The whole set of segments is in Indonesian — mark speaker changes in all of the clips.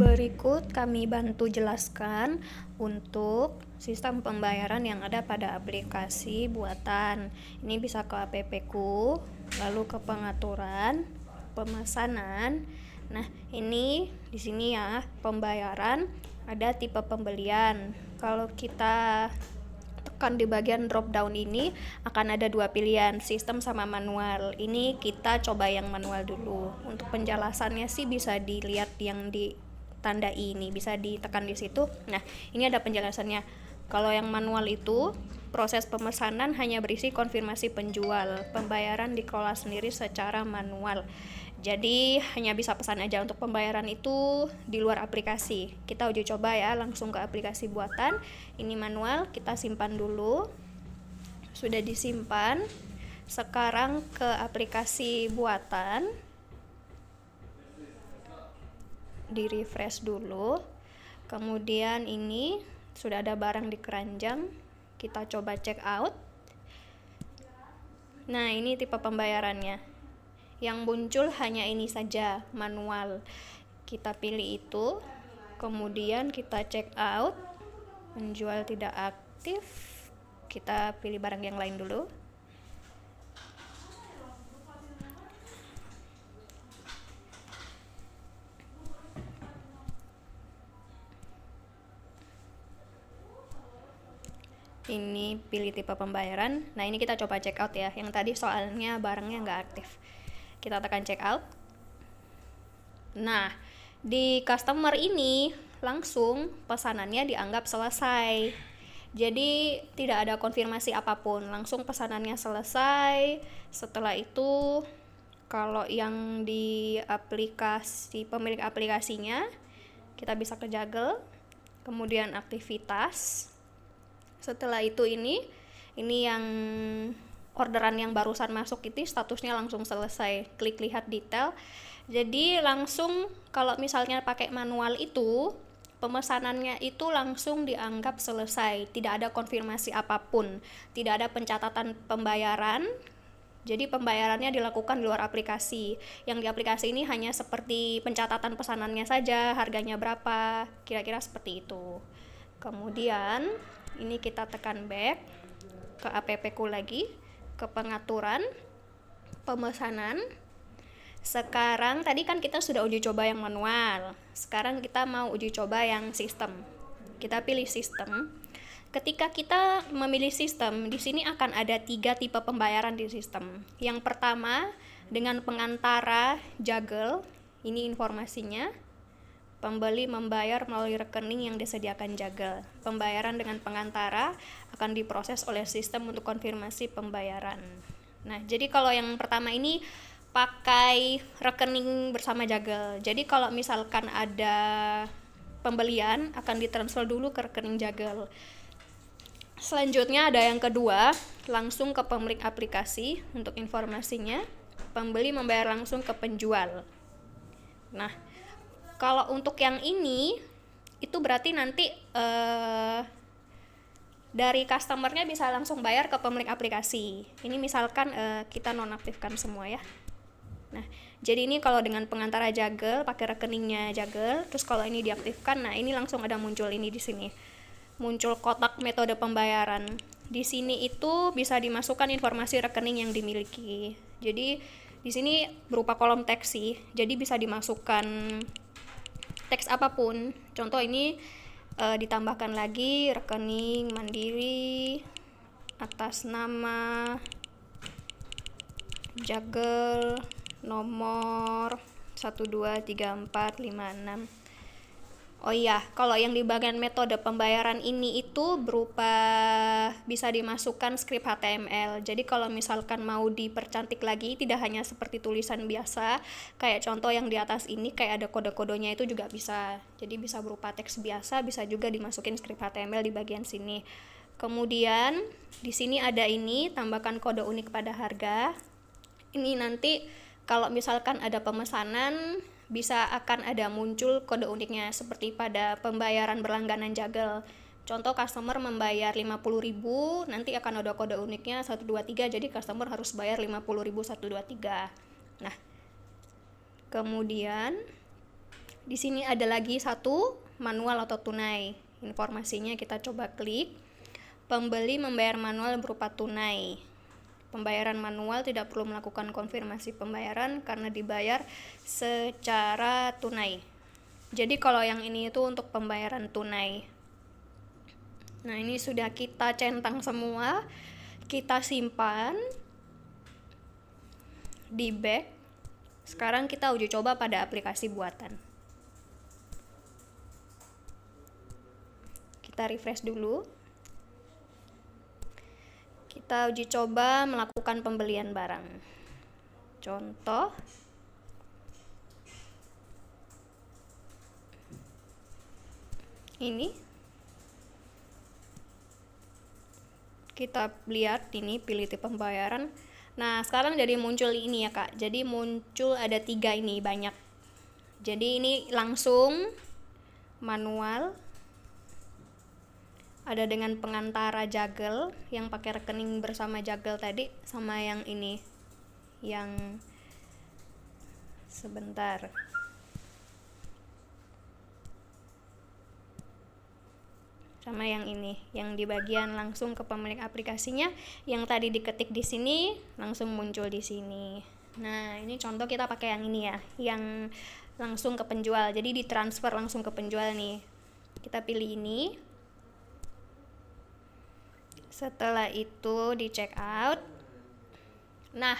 Speaker 1: Berikut kami bantu jelaskan untuk sistem pembayaran yang ada pada aplikasi buatan. Ini bisa ke app-ku, lalu ke pengaturan, pemesanan. Nah, ini di sini ya, pembayaran ada tipe pembelian. Kalau kita tekan di bagian drop down ini akan ada dua pilihan, sistem sama manual. Ini kita coba yang manual dulu. Untuk penjelasannya sih bisa dilihat yang di tanda ini, bisa ditekan di situ. Nah, ini ada penjelasannya. Kalau yang manual itu proses pemesanan hanya berisi konfirmasi penjual. Pembayaran dikelola sendiri secara manual. Jadi hanya bisa pesan aja. Untuk pembayaran itu di luar aplikasi. Kita uji coba ya, langsung ke aplikasi buatan. Ini manual, kita simpan dulu. Sudah disimpan. Sekarang ke aplikasi buatan. Di refresh dulu. Kemudian ini sudah ada barang di keranjang. Kita coba check out. Nah, ini tipe pembayarannya. Yang muncul hanya ini saja, manual. Kita pilih itu. Kemudian kita check out. Menjual tidak aktif. Kita pilih barang yang lain dulu. Ini pilih tipe pembayaran. Nah, ini kita coba check out ya. Yang tadi soalnya barangnya nggak aktif. Kita tekan check out. Nah, di customer ini langsung pesanannya dianggap selesai. Jadi tidak ada konfirmasi apapun, langsung pesanannya selesai. Setelah itu kalau yang di aplikasi, pemilik aplikasinya, kita bisa ke jagel, kemudian aktivitas. Setelah itu ini yang orderan yang barusan masuk itu statusnya langsung selesai. Klik lihat detail. Jadi langsung kalau misalnya pakai manual itu, pemesanannya itu langsung dianggap selesai. Tidak ada konfirmasi apapun, tidak ada pencatatan pembayaran. Jadi pembayarannya dilakukan di luar aplikasi. Yang di aplikasi ini hanya seperti pencatatan pesanannya saja, harganya berapa, kira-kira seperti itu. Kemudian ini kita tekan back ke app-ku lagi, ke pengaturan, pemesanan. Sekarang tadi kan kita sudah uji coba yang manual. Sekarang kita mau uji coba yang sistem. Kita pilih sistem. Ketika kita memilih sistem, di sini akan ada 3 tipe pembayaran di sistem. Yang pertama dengan pengantara jagel. Ini informasinya. Pembeli membayar melalui rekening yang disediakan jagel. Pembayaran dengan pengantara akan diproses oleh sistem untuk konfirmasi pembayaran. Nah, jadi kalau yang pertama ini pakai rekening bersama jagel. Jadi kalau misalkan ada pembelian akan ditransfer dulu ke rekening jagel. Selanjutnya ada yang kedua, langsung ke pemilik aplikasi. Untuk informasinya, pembeli membayar langsung ke penjual. Nah, kalau untuk yang ini itu berarti nanti dari customernya bisa langsung bayar ke pemilik aplikasi. Ini misalkan kita nonaktifkan semua ya. Nah, jadi ini kalau dengan pengantara jagel pakai rekeningnya jagel, terus kalau ini diaktifkan, nah ini langsung ada muncul ini di sini. Muncul kotak metode pembayaran. Di sini itu bisa dimasukkan informasi rekening yang dimiliki. Jadi di sini berupa kolom teks sih. Jadi bisa dimasukkan teks apapun. Contoh ini ditambahkan lagi rekening Mandiri atas nama jagel nomor 123456. Oh iya, kalau yang di bagian metode pembayaran ini itu berupa bisa dimasukkan skrip HTML. Jadi kalau misalkan mau dipercantik lagi, tidak hanya seperti tulisan biasa, kayak contoh yang di atas ini kayak ada kode-kodenya itu juga bisa. Jadi bisa berupa teks biasa, bisa juga dimasukin skrip HTML di bagian sini. Kemudian di sini ada ini, tambahkan kode unik pada harga. Ini nanti kalau misalkan ada pemesanan, bisa akan ada muncul kode uniknya seperti pada pembayaran berlangganan jagel. Contoh customer membayar 50.000, nanti akan ada kode uniknya 123, jadi customer harus bayar 50.000 123. Nah, kemudian di sini ada lagi satu manual atau tunai. Informasinya kita coba klik. Pembeli membayar manual berupa tunai. Pembayaran manual tidak perlu melakukan konfirmasi pembayaran karena dibayar secara tunai. Jadi kalau yang ini itu untuk pembayaran tunai. Nah, ini sudah kita centang semua, kita simpan di back. Sekarang kita uji coba pada aplikasi buatan. Kita refresh dulu. Kita uji coba melakukan pembelian barang. Contoh, ini kita lihat, ini pilih tipe pembayaran. Nah, sekarang jadi muncul ini ya Kak, jadi muncul ada 3 ini, banyak. Jadi ini langsung manual, ada dengan pengantara Jagel yang pakai rekening bersama Jagel tadi, sama yang ini yang sebentar, sama yang ini, yang di bagian langsung ke pemilik aplikasinya, yang tadi diketik di sini langsung muncul di sini. Nah, ini contoh kita pakai yang ini ya, yang langsung ke penjual. Jadi ditransfer langsung ke penjual nih. Kita pilih ini. Setelah itu di check out. Nah,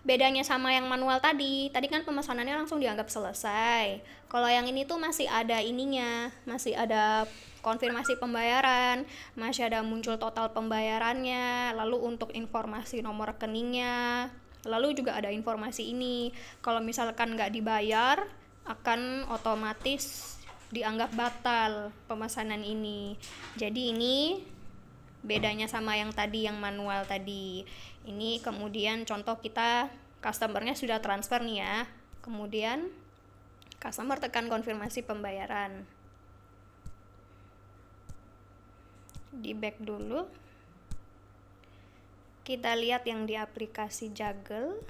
Speaker 1: bedanya sama yang manual tadi kan pemesanannya langsung dianggap selesai. Kalau yang ini tuh masih ada ininya, masih ada konfirmasi pembayaran, masih ada muncul total pembayarannya, lalu untuk informasi nomor rekeningnya, lalu juga ada informasi ini. Kalau misalkan nggak dibayar, akan otomatis dianggap batal pemesanan ini. Jadi ini bedanya sama yang tadi, yang manual tadi. Ini kemudian contoh kita customernya sudah transfer nih ya, kemudian customer tekan konfirmasi pembayaran, di back dulu, kita lihat yang di aplikasi Jagel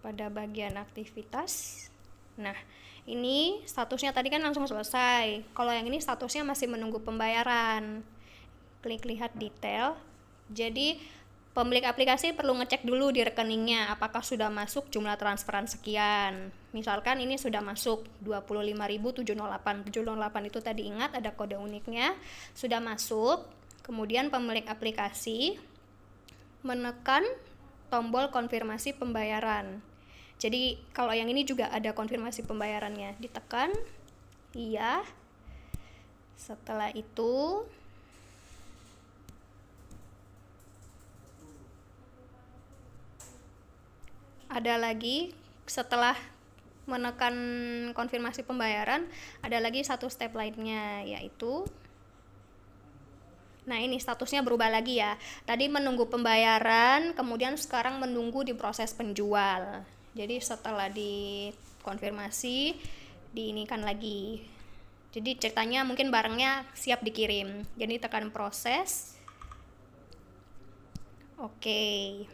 Speaker 1: pada bagian aktivitas. Nah, ini statusnya tadi kan langsung selesai. Kalau yang ini statusnya masih menunggu pembayaran. Klik lihat detail. Jadi pemilik aplikasi perlu ngecek dulu di rekeningnya apakah sudah masuk jumlah transferan sekian. Misalkan ini sudah masuk 25.708. 708 itu tadi ingat ada kode uniknya, sudah masuk. Kemudian pemilik aplikasi menekan tombol konfirmasi pembayaran. Jadi kalau yang ini juga ada konfirmasi pembayarannya, ditekan iya. Setelah itu ada lagi, setelah menekan konfirmasi pembayaran, ada lagi satu step lainnya, yaitu nah ini statusnya berubah lagi ya. Tadi menunggu pembayaran, kemudian sekarang menunggu diproses penjual. Jadi setelah dikonfirmasi, diinikan lagi. Jadi ceritanya mungkin barangnya siap dikirim. Jadi tekan proses. Oke.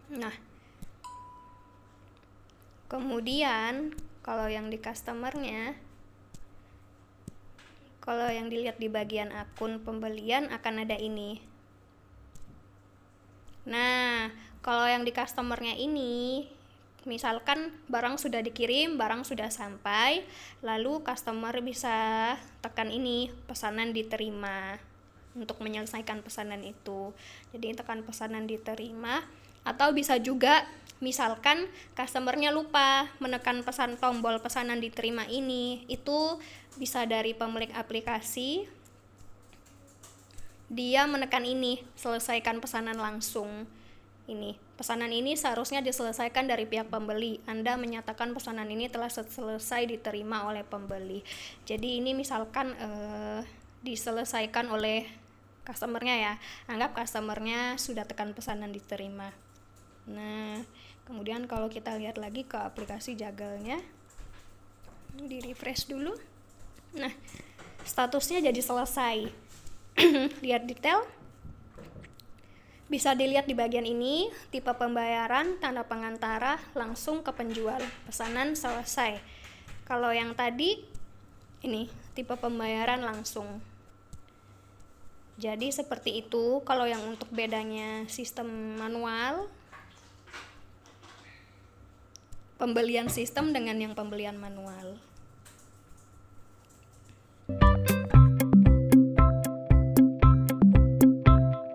Speaker 1: Nah, kemudian kalau yang di customernya, kalau yang dilihat di bagian akun pembelian akan ada ini. Nah, kalau yang di customernya ini, misalkan barang sudah dikirim, barang sudah sampai, lalu customer bisa tekan ini, pesanan diterima, untuk menyelesaikan pesanan itu. Jadi tekan pesanan diterima, atau bisa juga misalkan customernya lupa menekan tombol pesanan diterima ini, itu bisa dari pemilik aplikasi, dia menekan ini, selesaikan pesanan langsung. Ini pesanan ini seharusnya diselesaikan dari pihak pembeli. Anda menyatakan pesanan ini telah selesai diterima oleh pembeli. Jadi ini misalkan diselesaikan oleh customernya ya. Anggap customernya sudah tekan pesanan diterima. Nah, kemudian kalau kita lihat lagi ke aplikasi Jagelnya, di refresh dulu. Nah, statusnya jadi selesai. Lihat detail. Bisa dilihat di bagian ini, tipe pembayaran, tanda pengantara, langsung ke penjual, pesanan selesai. Kalau yang tadi, ini tipe pembayaran langsung. Jadi seperti itu kalau yang untuk bedanya sistem manual, pembelian sistem dengan yang pembelian manual.